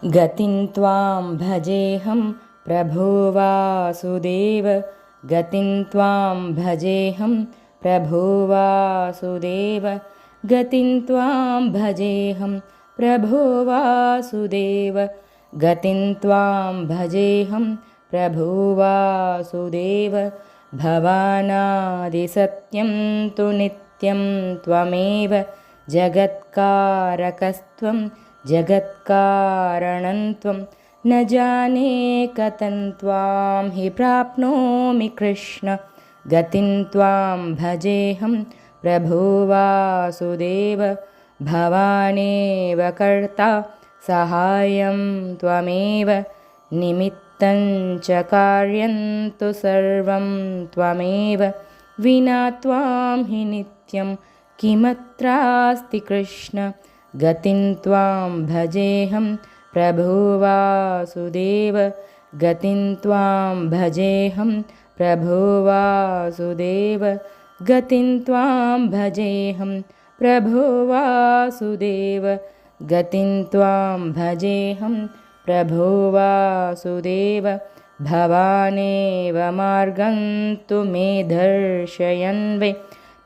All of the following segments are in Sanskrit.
गतिं त्वां भजेऽहं प्रभो वासुदेव। गतिं त्वां भजेऽहं प्रभो वासुदेव। गतिं त्वां भजेऽहं प्रभो वासुदेव। गतिं त्वां भजेऽहं प्रभो वासुदेव। भवानादिसत्यं तु नित्यं त्वमेव। जगत्कारकस्त्वं जगत्कारणं त्वं। न जाने कथं त्वां हि प्राप्नोमि कृष्ण। गतिं त्वां भजेऽहं प्रभो वासुदेव। भवानेव कर्ता सहायं त्वमेव। निमित्तं च कार्यं तु सर्वं त्वमेव। विना त्वां हि नित्यं किमत्रास्ति कृष्ण। गतिं त्वां भजेऽहं प्रभो वासुदेव। गतिं त्वां भजेऽहं प्रभो वासुदेव। गतिं त्वां भजेऽहं प्रभो वासुदेव। गतिं त्वां भजेऽहं प्रभो वासुदेव। भवानेव मार्गं तु मे दर्शयन् वै।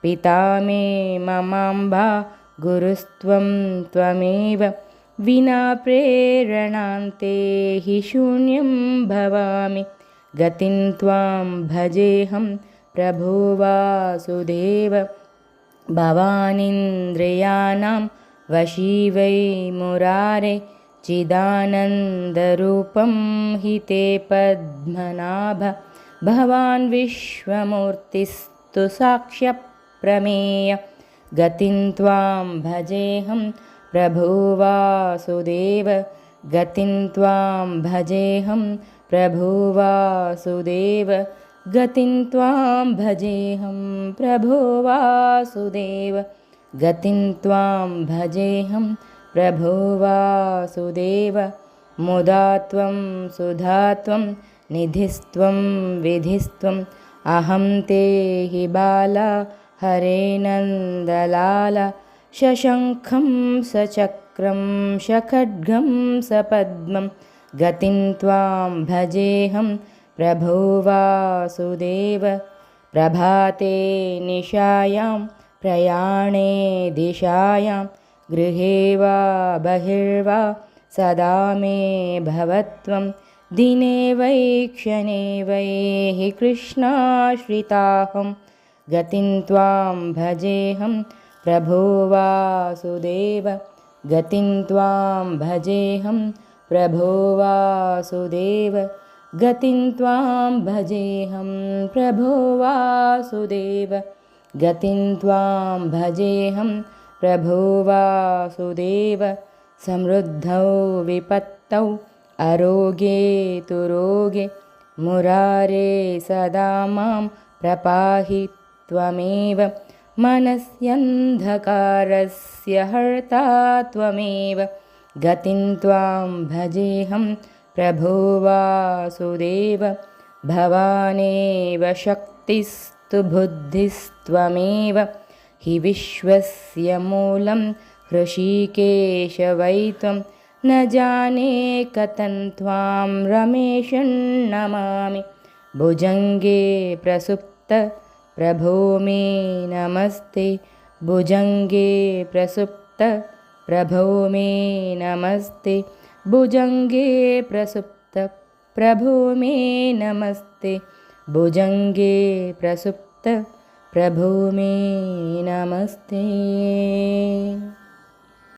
पिता मे ममाम्बा गुरुस्त्वं त्वमेव। विना प्रेरणान्ते हि शून्यं भवामि। गतिं त्वां भजेऽहं प्रभो वासुदेव। भवानिन्द्रियाणां वशी वै मुरारे। चिदानन्दरूपं हि ते पद्मनाभ। भवान् विश्वमूर्तिस्तु साक्ष्यप्रमेय। गतिं त्वां भजेऽहं प्रभो वासुदेव। गतिं त्वां भजेऽहं प्रभो वासुदेव। गतिं त्वां भजेऽहं प्रभो वासुदेव। गतिं त्वां भजेऽहं प्रभो वासुदेव। मुदा त्वं सुधा त्वं निधिस्त्वं विधिस्त्वम्। अहं ते हि बाला हरे नन्दलाल। शशङ्खं सचक्रं शखड्गं सपद्मं। गतिं त्वां भजेऽहं प्रभो वासुदेव। प्रभाते निशायां प्रयाणे दिशायां। गृहे वा बहिर्वा सदा मे भव त्वं। दिने वै क्षणे वै हि कृष्णाश्रिताहं। गतिं त्वां भजेऽहं प्रभो वासुदेव। गतिं त्वां भजेऽहं प्रभो वासुदेव। गतिं त्वां भजेऽहं प्रभो वासुदेव। गतिं त्वां भजेऽहं प्रभो वासुदेव। समृद्धौ विपत्तौ आरोग्ये तु रोगे। मुरारे सदा मां प्रपाहि त्वमेव। मनस्यन्धकारस्य हर्ता त्वमेव। गतिं त्वां भजेऽहं प्रभो वासुदेव। भवानेव शक्तिस्तु बुद्धिस्त्वमेव। हि विश्वस्य मूलं हृषीकेश वै त्वं। न जाने कथं त्वां रमेशं नमामि। भुजङ्गे प्रसुप्त प्रभो मे नमस्ते। भुजङ्गे प्रसुप्त प्रभो मे नमस्ते। भुजङ्गे प्रसुप्त प्रभो मे नमस्ते। भुजङ्गे प्रसुप्त प्रभो मे नमस्ते।